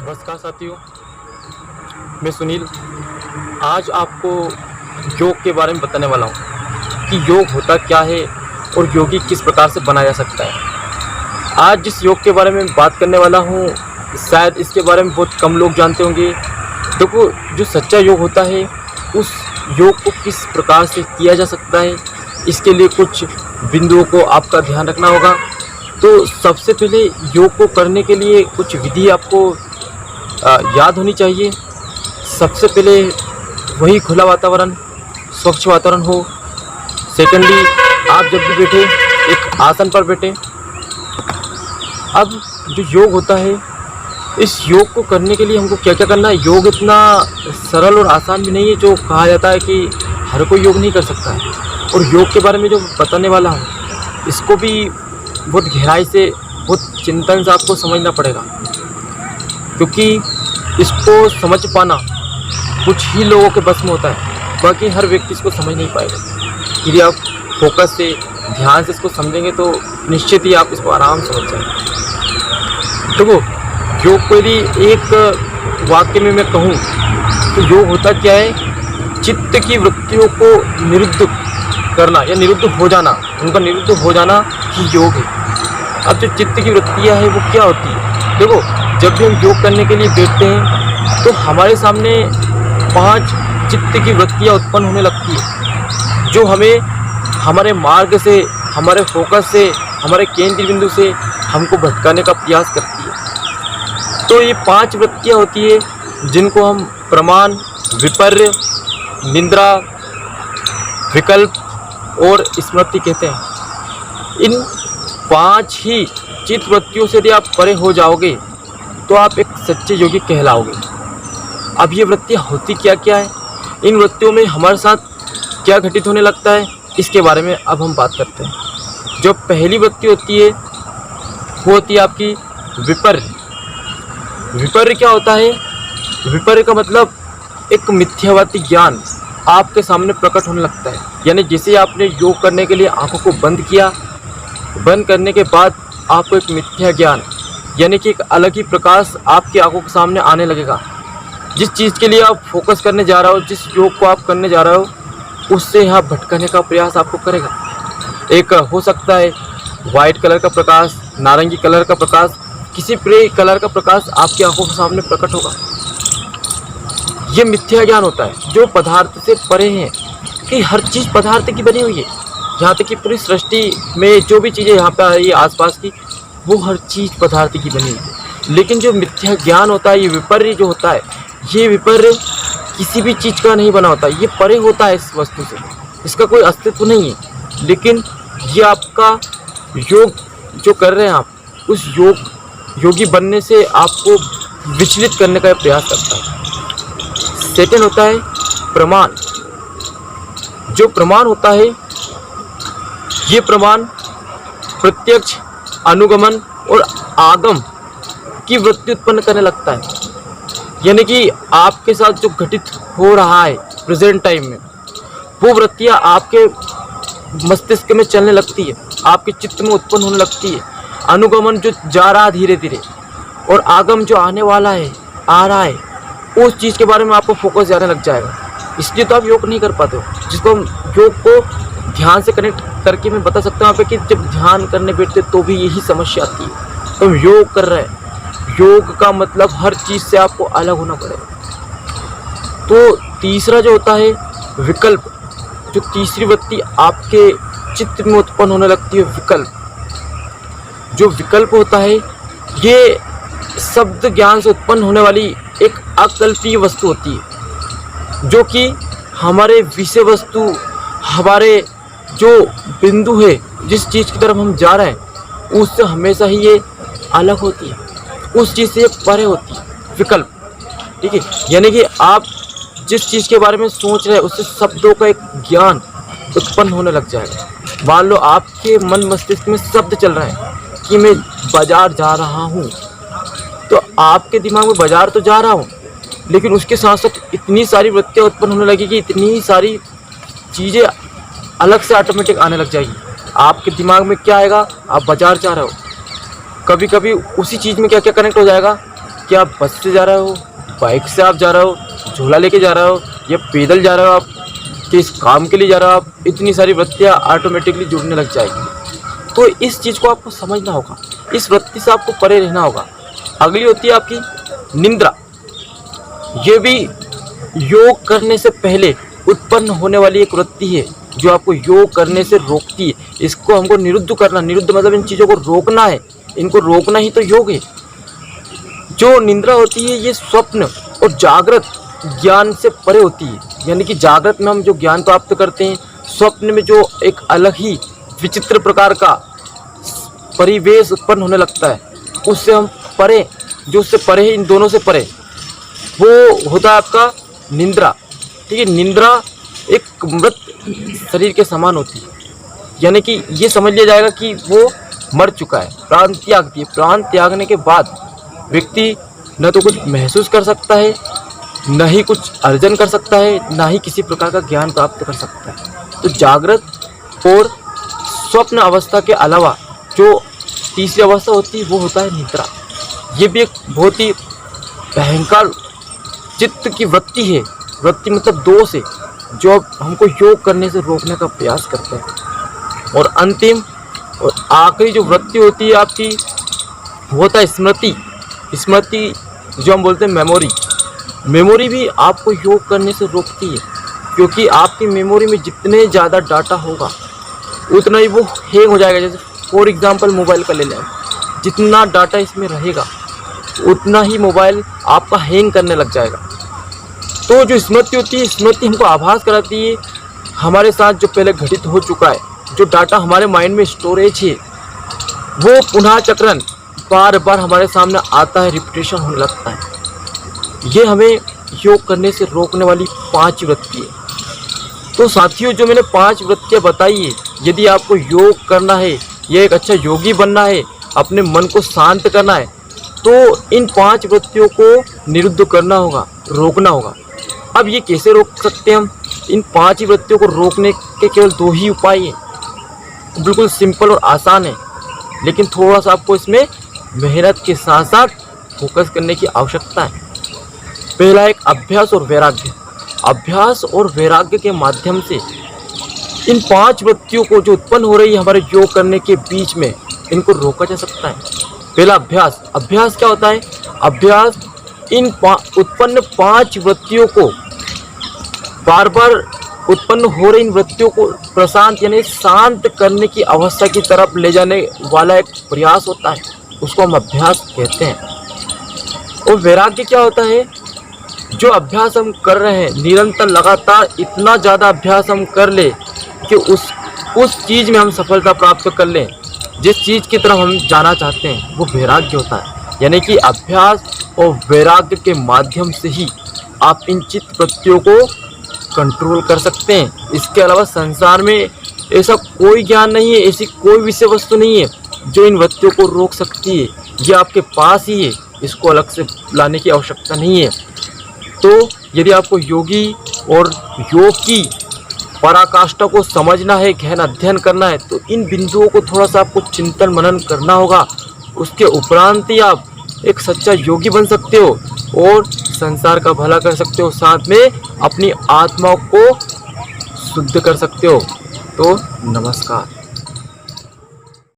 नमस्कार साथियों, मैं सुनील आज आपको योग के बारे में बताने वाला हूँ कि योग होता क्या है और योगी किस प्रकार से बनाया जा सकता है। आज जिस योग के बारे में बात करने वाला हूँ शायद इसके बारे में बहुत कम लोग जानते होंगे। देखो, जो सच्चा योग होता है उस योग को किस प्रकार से किया जा सकता है, इसके लिए कुछ बिंदुओं को आपका ध्यान रखना होगा। तो सबसे पहले योग को करने के लिए कुछ विधि आपको याद होनी चाहिए। सबसे पहले वही खुला वातावरण, स्वच्छ वातावरण हो। सेकेंडली, आप जब भी बैठे एक आसन पर बैठे। अब जो योग होता है, इस योग को करने के लिए हमको क्या क्या करना है। योग इतना सरल और आसान भी नहीं है जो कहा जाता है कि हर कोई योग नहीं कर सकता है। और योग के बारे में जो बताने वाला हूँ इसको भी बहुत गहराई से, बहुत चिंतन से आपको समझना पड़ेगा, क्योंकि इसको समझ पाना कुछ ही लोगों के बस में होता है, बाकी हर व्यक्ति इसको समझ नहीं पाएगा। यदि आप फोकस से, ध्यान से इसको समझेंगे तो निश्चित ही आप इसको आराम से समझ जाएंगे। देखो, योग को यदि एक वाक्य में मैं कहूँ तो योग होता क्या है, चित्त की वृत्तियों को निरुद्ध करना या निरुद्ध हो जाना, उनका निरुद्ध हो जाना ही योग है। अब जो चित्त की वृत्तियाँ हैं वो क्या होती है। देखो, जब भी हम योग करने के लिए बैठते हैं तो हमारे सामने 5 चित्त की वृत्तियाँ उत्पन्न होने लगती है, जो हमें हमारे मार्ग से, हमारे फोकस से, हमारे केंद्र बिंदु से हमको भटकाने का प्रयास करती है। तो ये 5 वृत्तियाँ होती है जिनको हम प्रमाण, विपर्य, निद्रा, विकल्प और स्मृति कहते हैं। इन 5 ही चित्त वृत्तियों से यदि आप परे हो जाओगे तो आप एक सच्चे योगी कहलाओगे। अब ये वृत्तियाँ होती क्या क्या है, इन वृत्तियों में हमारे साथ क्या घटित होने लगता है, इसके बारे में अब हम बात करते हैं। जो पहली वृत्ति होती है वो होती है आपकी विपर्य। विपर्य क्या होता है? विपर्य का मतलब एक मिथ्यावादी ज्ञान आपके सामने प्रकट होने लगता है। यानी जैसे आपने योग करने के लिए आंखों को बंद किया, बंद करने के बाद आपको एक मिथ्या ज्ञान यानी कि एक अलग ही प्रकाश आपकी आंखों के सामने आने लगेगा। जिस चीज़ के लिए आप फोकस करने जा रहे हो, जिस योग को आप करने जा रहे हो, उससे यहाँ भटकाने का प्रयास आपको करेगा। एक हो सकता है वाइट कलर का प्रकाश, नारंगी कलर का प्रकाश, किसी भी कलर का प्रकाश आपकी आंखों के सामने प्रकट होगा। ये मिथ्या ज्ञान होता है जो पदार्थ से परे है, कि हर चीज़ पदार्थ की बनी हुई है। यहाँ तक कि पूरी सृष्टि में जो भी चीज़ें यहाँ पे आ रही है आसपास की, वो हर चीज़ पदार्थ की बनी हुई है। लेकिन जो मिथ्या ज्ञान होता है, ये विपर्य जो होता है, ये विपर्य किसी भी चीज़ का नहीं बना होता, ये परे होता है इस वस्तु से, इसका कोई अस्तित्व नहीं है। लेकिन ये आपका योग जो कर रहे हैं आप, उस योगी बनने से आपको विचलित करने का प्रयास करता है। सेकंड होता है प्रमाण। जो प्रमाण होता है, ये प्रमाण प्रत्यक्ष, अनुगमन और आगम की वृत्ति उत्पन्न करने लगता है। यानी कि आपके साथ जो घटित हो रहा है प्रेजेंट टाइम में, वो वृत्तियाँ आपके मस्तिष्क में चलने लगती है, आपके चित्त में उत्पन्न होने लगती है। अनुगमन जो जा रहा है धीरे धीरे, और आगम जो आने वाला है, आ रहा है, उस चीज़ के बारे में आपको फोकस जाने लग जाएगा। इसलिए तो आप योग नहीं कर पाते हो, जिसको हम योग को ध्यान से कनेक्ट करके मैं बता सकता हूँ आप कि जब ध्यान करने बैठते तो भी यही समस्या आती है। तो हम योग कर रहे हैं, योग का मतलब हर चीज़ से आपको अलग होना पड़ेगा। तो तीसरा जो होता है विकल्प, जो तीसरी वृत्ति आपके चित्त में उत्पन्न होने लगती है, विकल्प। जो विकल्प होता है, ये शब्द ज्ञान से उत्पन्न होने वाली एक अकल्पीय वस्तु होती है, जो कि हमारे विषय वस्तु, हमारे जो बिंदु है, जिस चीज़ की तरफ हम जा रहे हैं, उससे हमेशा ही ये अलग होती है, उस चीज़ से ये परे होती है, विकल्प। ठीक है, यानी कि आप जिस चीज़ के बारे में सोच रहे हैं उससे शब्दों का एक ज्ञान उत्पन्न होने लग जाएगा। मान लो आपके मन मस्तिष्क में शब्द चल रहे हैं कि मैं बाजार जा रहा हूँ, तो आपके दिमाग में बाजार तो जा रहा हूँ, लेकिन उसके साथ साथ इतनी सारी वृत्तियाँ उत्पन्न होने लगी कि इतनी सारी चीज़ें अलग से ऑटोमेटिक आने लग जाएगी। आपके दिमाग में क्या आएगा, आप बाजार जा रहे हो, कभी कभी उसी चीज़ में क्या क्या कनेक्ट हो जाएगा, क्या आप बस से जा रहे हो, बाइक से आप जा रहे हो, झोला लेके जा रहे हो, या पैदल जा रहे हो, आप किस काम के लिए जा रहे हो, आप इतनी सारी वृत्तियाँ ऑटोमेटिकली जुड़ने लग जाएगी। तो इस चीज़ को आपको समझना होगा, इस वृत्ति से आपको परे रहना होगा। अगली होती है आपकी निंद्रा। ये भी योग करने से पहले उत्पन्न होने वाली एक वृत्ति है जो आपको योग करने से रोकती है। इसको हमको निरुद्ध करना, निरुद्ध मतलब इन चीज़ों को रोकना है, इनको रोकना ही तो योग है। जो निंद्रा होती है ये स्वप्न और जागृत ज्ञान से परे होती है। यानी कि जागृत में हम जो ज्ञान प्राप्त करते हैं, स्वप्न में जो एक अलग ही विचित्र प्रकार का परिवेश उत्पन्न होने लगता है, उससे हम परे, जो उससे परे है, इन दोनों से परे, वो होता है आपका निंद्रा। ठीक है, निंद्रा एक मृत शरीर के समान होती है। यानी कि ये समझ लिया जाएगा कि वो मर चुका है, प्राण त्याग दिए। प्राण त्यागने के बाद व्यक्ति न तो कुछ महसूस कर सकता है, न ही कुछ अर्जन कर सकता है, ना ही किसी प्रकार का ज्ञान प्राप्त कर सकता है। तो जागृत और स्वप्न अवस्था के अलावा जो तीसरी अवस्था होती है वो होता है निद्रा। ये भी एक बहुत ही भयंकर चित्त की वृत्ति है। वृत्ति मतलब दोष है जो अब हमको योग करने से रोकने का प्रयास करते हैं। और अंतिम और आखिरी जो वृत्ति होती है आपकी, वो होता है स्मृति। स्मृति जो हम बोलते हैं मेमोरी। मेमोरी भी आपको योग करने से रोकती है, क्योंकि आपकी मेमोरी में जितने ज़्यादा डाटा होगा उतना ही वो हैंग हो जाएगा। जैसे फॉर एग्जांपल मोबाइल का ले लें, जितना डाटा इसमें रहेगा उतना ही मोबाइल आपका हैंग करने लग जाएगा। तो जो स्मृति होती है, स्मृति हमको आभास कराती है हमारे साथ जो पहले घटित हो चुका है, जो डाटा हमारे माइंड में स्टोरेज है, वो पुनः चक्रण बार बार हमारे सामने आता है, रिपीटेशन होने लगता है। ये हमें योग करने से रोकने वाली 5 वृत्ति है। तो साथियों, जो मैंने 5 वृत्तियाँ बताई है, यदि आपको योग करना है, ये एक अच्छा योगी बनना है, अपने मन को शांत करना है, तो इन 5 वृत्तियों को निरुद्ध करना होगा, रोकना होगा। अब ये कैसे रोक सकते हैं हम? इन 5 वृत्तियों को रोकने के केवल 2 ही उपाय हैं। बिल्कुल सिंपल और आसान है, लेकिन थोड़ा सा आपको इसमें मेहनत के साथ साथ फोकस करने की आवश्यकता है। पहला एक अभ्यास और वैराग्य। अभ्यास और वैराग्य के माध्यम से इन 5 वृत्तियों को जो उत्पन्न हो रही है हमारे योग करने के बीच में, इनको रोका जा सकता है। पहला अभ्यास। अभ्यास क्या होता है? अभ्यास इन उत्पन्न 5 वृत्तियों को बार बार उत्पन्न हो रही इन वृत्तियों को प्रशांत यानी शांत करने की अवस्था की तरफ ले जाने वाला एक प्रयास होता है, उसको हम अभ्यास कहते हैं। और वैराग्य क्या होता है? जो अभ्यास हम कर रहे हैं निरंतर लगातार इतना ज़्यादा अभ्यास हम कर ले कि उस चीज़ में हम सफलता प्राप्त कर लें, जिस चीज़ की तरफ हम जाना चाहते हैं, वो वैराग्य होता है। यानी कि अभ्यास और वैराग्य के माध्यम से ही आप इन चित्त वृत्तियों को कंट्रोल कर सकते हैं। इसके अलावा संसार में ऐसा कोई ज्ञान नहीं है, ऐसी कोई विषय वस्तु नहीं है जो इन वृत्तियों को रोक सकती है। ये आपके पास ही है, इसको अलग से लाने की आवश्यकता नहीं है। तो यदि आपको योगी और योग की पराकाष्ठा को समझना है, गहन अध्ययन करना है, तो इन बिंदुओं को थोड़ा सा आपको चिंतन मनन करना होगा। उसके उपरांत ही आप एक सच्चा योगी बन सकते हो और संसार का भला कर सकते हो, साथ में अपनी आत्मा को शुद्ध कर सकते हो। तो नमस्कार।